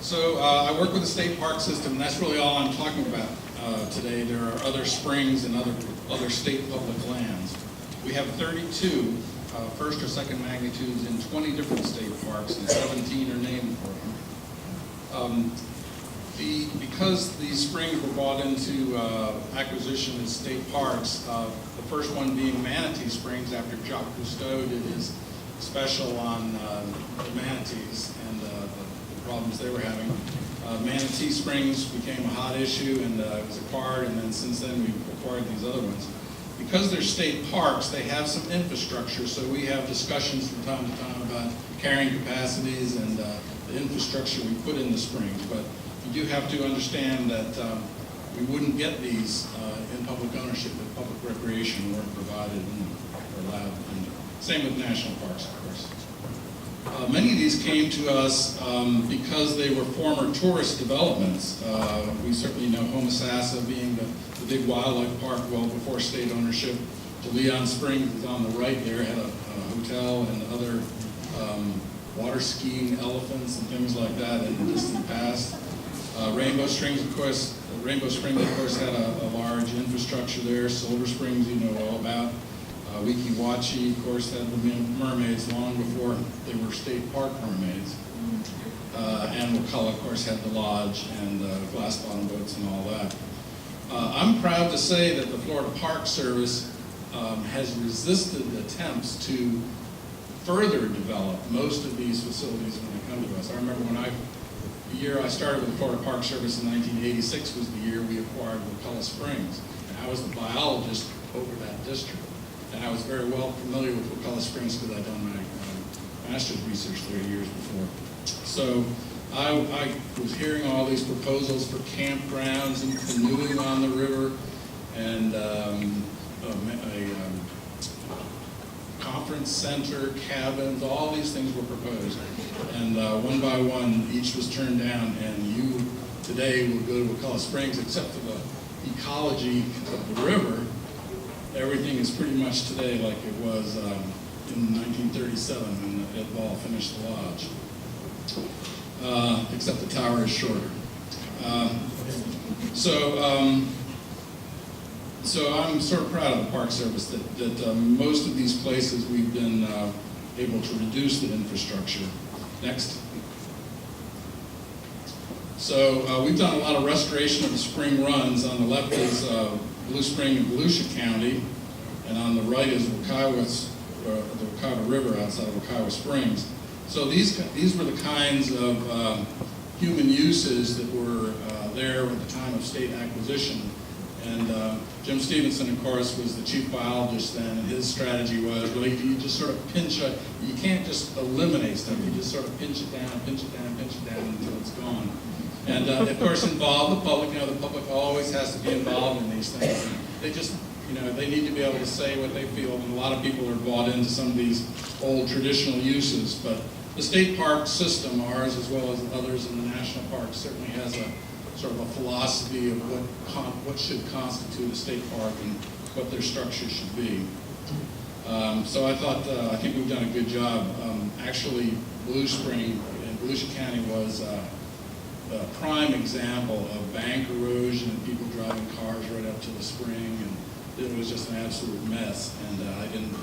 So I work with the state park system, and that's really all I'm talking about today. There are other springs and other state public lands. We have 32 first or second magnitudes in 20 different state parks, and 17 are named for them. Because these springs were brought into acquisition as state parks, the first one being Manatee Springs after Jacques Cousteau did his special on the manatees and the problems they were having. Manatee Springs became a hot issue and it was acquired, and then since then we've acquired these other ones. Because they're state parks, they have some infrastructure, so we have discussions from time to time about carrying capacities and the infrastructure we put in the springs. But you do have to understand that we wouldn't get these in public ownership if public recreation weren't provided or allowed. And same with national parks, of course. Many of these came to us because they were former tourist developments. We certainly know Homosassa being the big wildlife park well before state ownership. The Leon Springs is on the right there, had a hotel and other water skiing elephants and things like that in the distant past. Rainbow Springs, of course, had a large infrastructure there. Silver Springs, you know all about. Weeki Wachee, of course, had the mermaids long before they were state park mermaids. And Ocala, of course, had the lodge and glass bottom boats and all that. I'm proud to say that the Florida Park Service has resisted attempts to further develop most of these facilities when they come to us. I remember the year I started with the Florida Park Service in 1986 was the year we acquired Ocala Springs. And I was the biologist over that district. And I was very well familiar with Ocala Springs because I'd done my master's research there years before. So I was hearing all these proposals for campgrounds and canoeing on the river and a conference center, cabins, all these things were proposed. And one by one, each was turned down, and you today will go to Ocala Springs, except for the ecology of the river. Everything is pretty much today like it was in 1937 when Ed Ball finished the lodge, except the tower is shorter. So I'm sort of proud of the Park Service that most of these places we've been able to reduce the infrastructure. Next. So we've done a lot of restoration of the spring runs. On the left is Blue Spring in Volusia County, and on the right is the Ocala River outside of Ocala Springs. So these were the kinds of human uses that were there at the time of state acquisition. And Jim Stevenson, of course, was the chief biologist then, and his strategy was really you just sort of pinch it. You can't just eliminate stuff. You just sort of pinch it down, pinch it down, pinch it down until it's gone. And of course, involve the public. You know, the public always has to be involved in these things. And they just, they need to be able to say what they feel. And a lot of people are bought into some of these old traditional uses. But the state park system, ours as well as others in the national parks, certainly has a sort of a philosophy of what should constitute a state park and what their structure should be. So I think we've done a good job. Actually, Blue Spring in Volusia County was a prime example of bank erosion and people driving cars right up to the spring, and it was just an absolute mess. And I didn't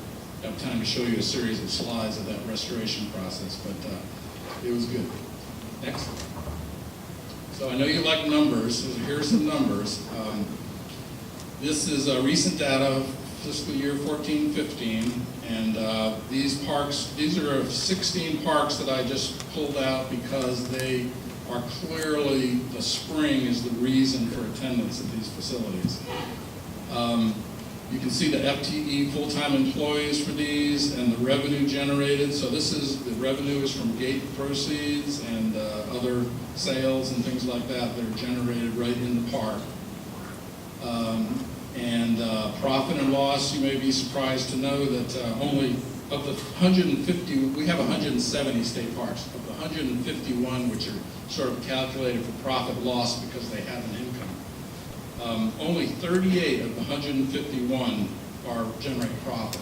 have time to show you a series of slides of that restoration process, but it was good. Next. So I know you like numbers, so here's some numbers. This is recent data, fiscal year 14-15, and these are 16 parks that I just pulled out because they are clearly, the spring is the reason for attendance at these facilities. You can see the FTE, full-time employees for these, and the revenue generated. So the revenue is from gate proceeds and other sales and things like that that are generated right in the park. Profit and loss, you may be surprised to know that only of the 150, we have 170 state parks. Of the 151, which are sort of calculated for profit loss because they have an income, only 38 of the 151 generate profit.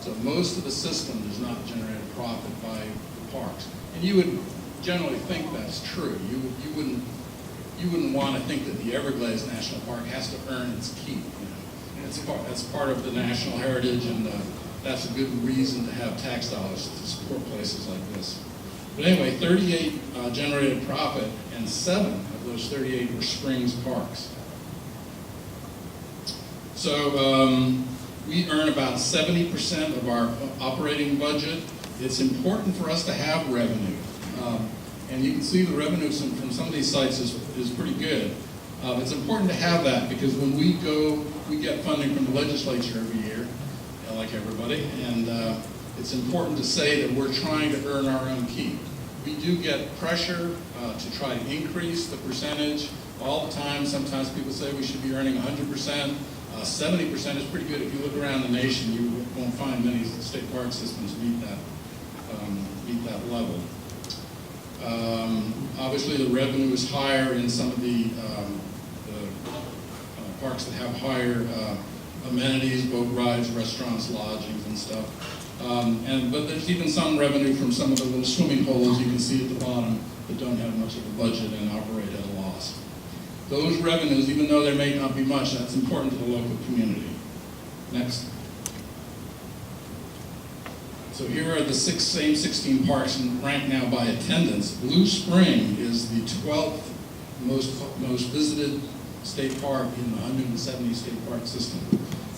So most of the system does not generate a profit by the parks. And you would generally think that's true. You wouldn't want to think that the Everglades National Park has to earn its keep. That's part of the national heritage, and that's a good reason to have tax dollars to support places like this. But anyway, 38 generated profit, and 7 of those 38 were Springs parks. So we earn about 70% of our operating budget. It's important for us to have revenue. And you can see the revenue from some of these sites is pretty good. It's important to have that because when we get funding from the legislature every year, like everybody, and it's important to say that we're trying to earn our own keep. We do get pressure to try to increase the percentage all the time. Sometimes people say we should be earning 100%. 70% is pretty good. If you look around the nation, you won't find many state park systems meet that level. Obviously, the revenue is higher in some of the parks that have higher amenities, boat rides, restaurants, lodgings, and stuff. But there's even some revenue from some of the little swimming holes you can see at the bottom that don't have much of a budget and operate at a loss. Those revenues, even though there may not be much, that's important to the local community. Next. So here are the same 16 parks ranked now by attendance. Blue Spring is the 12th most visited state park in the 170 state park system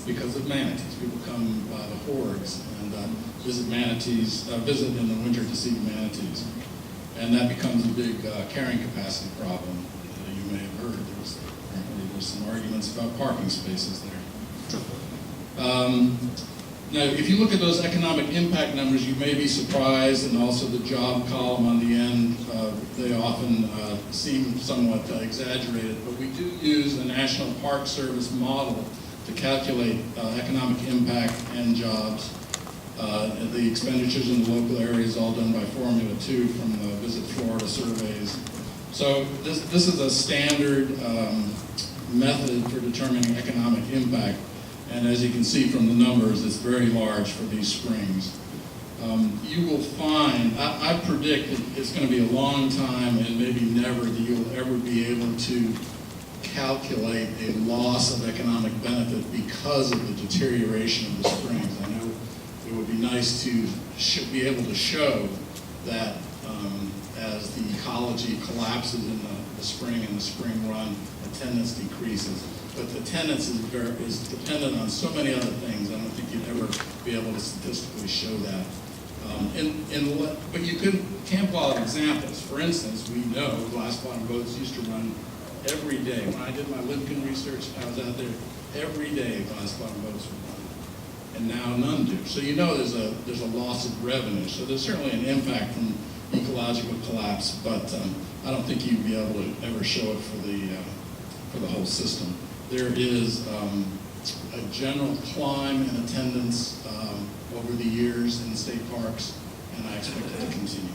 because of manatees. People come by the hordes and visit in the winter to see the manatees. And that becomes a big carrying capacity problem. You may have heard there's some arguments about parking spaces there. Now, if you look at those economic impact numbers, you may be surprised, and also the job column on the end, they often seem somewhat exaggerated, but we do use the National Park Service model to calculate economic impact and jobs. The expenditures in the local area is all done by Formula 2 from the Visit Florida surveys. So this is a standard method for determining economic impact. And as you can see from the numbers, it's very large for these springs. You will find, I predict that it's going to be a long time and maybe never that you'll ever be able to calculate a loss of economic benefit because of the deterioration of the springs. I know it would be nice to be able to show that as the ecology collapses in the spring and the spring run, attendance decreases. But attendance is dependent on so many other things. I don't think you'd ever be able to statistically show that. But you can't pull out examples. For instance, we know glass bottom boats used to run every day. When I did my Lincoln research, I was out there every day. Glass bottom boats would run, and now none do. So you know there's a loss of revenue. So there's certainly an impact from ecological collapse, but I don't think you'd be able to ever show it for the whole system. There is a general climb in attendance over the years in state parks, and I expect it to continue.